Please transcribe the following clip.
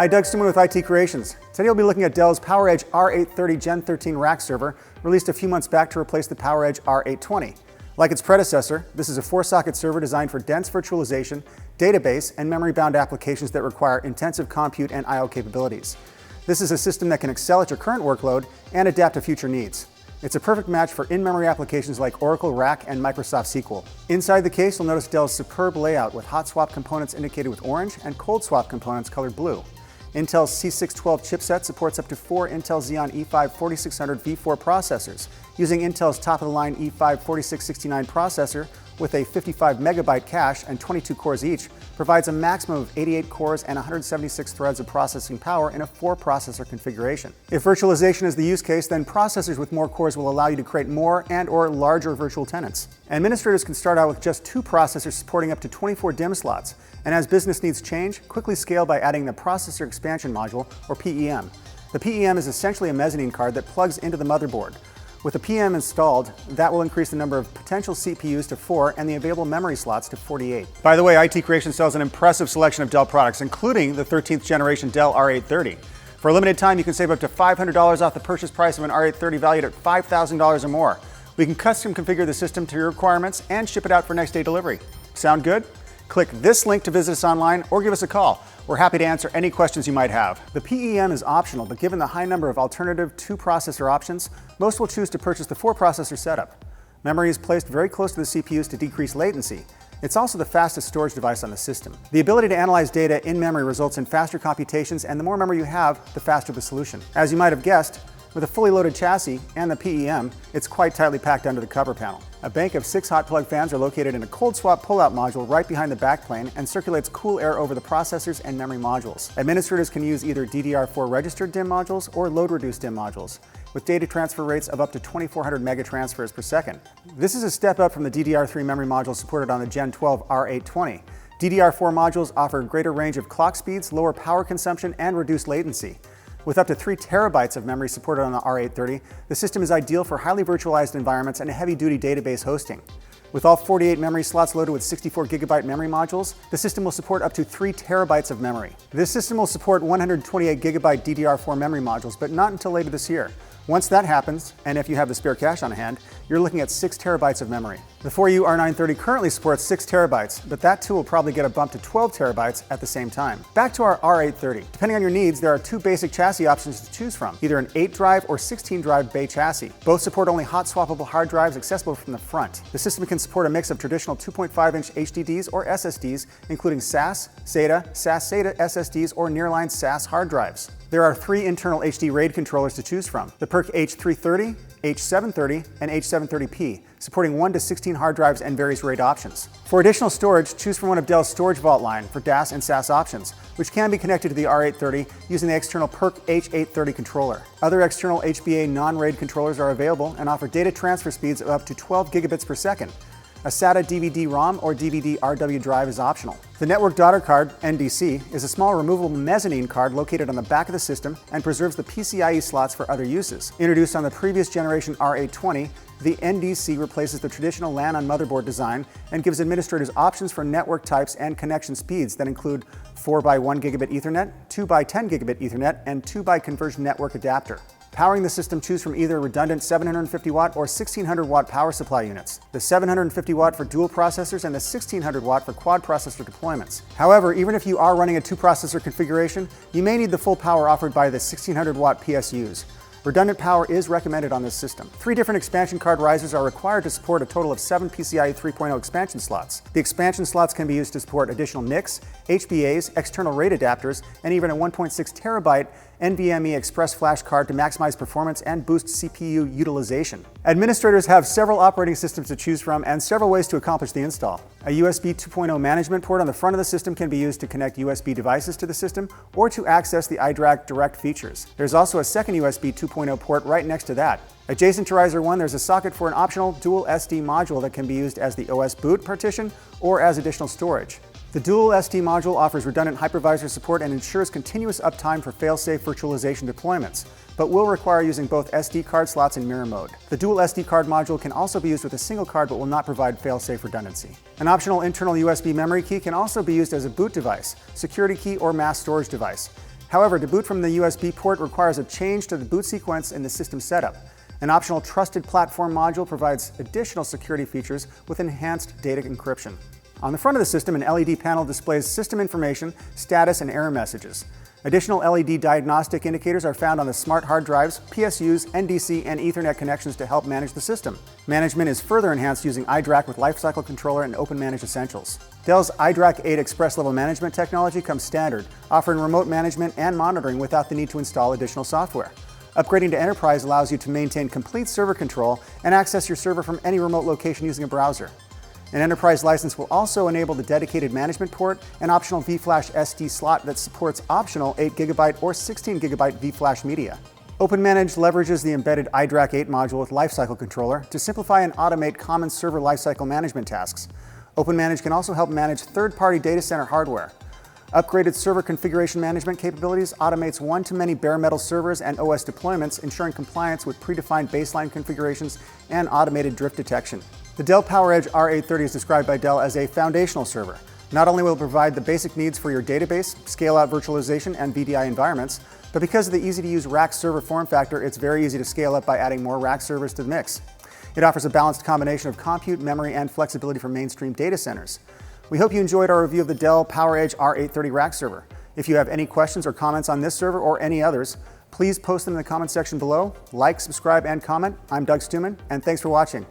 Hi, Doug Stuman with IT Creations. Today we'll be looking at Dell's PowerEdge R830 Gen13 rack server, released a few months back to replace the PowerEdge R820. Like its predecessor, this is a 4-socket server designed for dense virtualization, database, and memory-bound applications that require intensive compute and I/O capabilities. This is a system that can excel at your current workload and adapt to future needs. It's a perfect match for in-memory applications like Oracle RAC and Microsoft SQL. Inside the case, you'll notice Dell's superb layout with hot swap components indicated with orange and cold swap components colored blue. Intel's C612 chipset supports up to 4 Intel Xeon E5 4600 V4 processors. Using Intel's top-of-the-line E5 4669 processor with a 55 megabyte cache and 22 cores each, provides a maximum of 88 cores and 176 threads of processing power in a 4-processor configuration. If virtualization is the use case, then processors with more cores will allow you to create more and/or larger virtual tenants. Administrators can start out with just 2 processors supporting up to 24 DIMM slots, and as business needs change, quickly scale by adding the Processor Expansion Module, or PEM. The PEM is essentially a mezzanine card that plugs into the motherboard. With the PEM installed, that will increase the number of potential CPUs to 4 and the available memory slots to 48. By the way, IT Creations sells an impressive selection of Dell products, including the 13th generation Dell R830. For a limited time, you can save up to $500 off the purchase price of an R830 valued at $5,000 or more. We can custom configure the system to your requirements and ship it out for next day delivery. Sound good? Click this link to visit us online or give us a call. We're happy to answer any questions you might have. The PEM is optional, but given the high number of alternative 2-processor options, most will choose to purchase the 4-processor setup. Memory is placed very close to the CPUs to decrease latency. It's also the fastest storage device on the system. The ability to analyze data in memory results in faster computations, and the more memory you have, the faster the solution. As you might have guessed, with a fully loaded chassis and the PEM, it's quite tightly packed under the cover panel. A bank of 6 hot plug fans are located in a cold swap pull-out module right behind the backplane and circulates cool air over the processors and memory modules. Administrators can use either DDR4 registered DIMM modules or load-reduced DIMM modules, with data transfer rates of up to 2,400 megatransfers per second. This is a step up from the DDR3 memory modules supported on the Gen12 R820. DDR4 modules offer greater range of clock speeds, lower power consumption, and reduced latency. With up to 3 terabytes of memory supported on the R830, the system is ideal for highly virtualized environments and heavy-duty database hosting. With all 48 memory slots loaded with 64 gigabyte memory modules, the system will support up to 3 terabytes of memory. This system will support 128 gigabyte DDR4 memory modules, but not until later this year. Once that happens, and if you have the spare cache on hand, you're looking at 6 terabytes of memory. The 4U R930 currently supports 6 terabytes, but that too will probably get a bump to 12 terabytes at the same time. Back to our R830. Depending on your needs, there are 2 basic chassis options to choose from, either an 8-drive or 16-drive bay chassis. Both support only hot swappable hard drives accessible from the front. The system can support a mix of traditional 2.5-inch HDDs or SSDs, including SAS, SATA SSDs, or nearline SAS hard drives. There are 3 internal HD RAID controllers to choose from: the PERC H330, H730, and H730P, supporting 1 to 16 hard drives and various RAID options. For additional storage, choose from one of Dell's Storage Vault line for DAS and SAS options, which can be connected to the R830 using the external PERC H830 controller. Other external HBA non-RAID controllers are available and offer data transfer speeds of up to 12 gigabits per second. A SATA DVD-ROM or DVD-RW drive is optional. The Network Daughter Card, NDC, is a small removable mezzanine card located on the back of the system and preserves the PCIe slots for other uses. Introduced on the previous generation R820, the NDC replaces the traditional LAN on motherboard design and gives administrators options for network types and connection speeds that include 4x1 gigabit Ethernet, 2x10 gigabit Ethernet, and 2x conversion network adapter. Powering the system, choose from either redundant 750 watt or 1600 watt power supply units. The 750 watt for dual processors and the 1600 watt for quad processor deployments. However, even if you are running a 2-processor configuration, you may need the full power offered by the 1600 watt PSUs. Redundant power is recommended on this system. 3 different expansion card risers are required to support a total of 7 PCIe 3.0 expansion slots. The expansion slots can be used to support additional NICs, HBAs, external RAID adapters, and even a 1.6 terabyte NVMe Express flash card to maximize performance and boost CPU utilization. Administrators have several operating systems to choose from and several ways to accomplish the install. A USB 2.0 management port on the front of the system can be used to connect USB devices to the system or to access the iDRAC Direct features. There's also a second USB 2.0 port right next to that. Adjacent to Riser 1, there's a socket for an optional dual SD module that can be used as the OS boot partition or as additional storage. The dual SD module offers redundant hypervisor support and ensures continuous uptime for fail-safe virtualization deployments, but will require using both SD card slots in mirror mode. The dual SD card module can also be used with a single card but will not provide fail-safe redundancy. An optional internal USB memory key can also be used as a boot device, security key, or mass storage device. However, to boot from the USB port requires a change to the boot sequence in the system setup. An optional Trusted Platform module provides additional security features with enhanced data encryption. On the front of the system, an LED panel displays system information, status, and error messages. Additional LED diagnostic indicators are found on the smart hard drives, PSUs, NDC, and Ethernet connections to help manage the system. Management is further enhanced using iDRAC with Lifecycle Controller and OpenManage Essentials. Dell's iDRAC 8 Express Level Management technology comes standard, offering remote management and monitoring without the need to install additional software. Upgrading to Enterprise allows you to maintain complete server control and access your server from any remote location using a browser. An Enterprise license will also enable the dedicated management port and optional vFlash SD slot that supports optional 8GB or 16GB vFlash media. OpenManage leverages the embedded iDRAC 8 module with Lifecycle Controller to simplify and automate common server lifecycle management tasks. OpenManage can also help manage third-party data center hardware. Upgraded server configuration management capabilities automates one-to-many bare metal servers and OS deployments, ensuring compliance with predefined baseline configurations and automated drift detection. The Dell PowerEdge R830 is described by Dell as a foundational server. Not only will it provide the basic needs for your database, scale-out virtualization, and VDI environments, but because of the easy-to-use rack server form factor, it's very easy to scale up by adding more rack servers to the mix. It offers a balanced combination of compute, memory, and flexibility for mainstream data centers. We hope you enjoyed our review of the Dell PowerEdge R830 rack server. If you have any questions or comments on this server or any others, please post them in the comment section below. Like, subscribe, and comment. I'm Doug Stuman, and thanks for watching.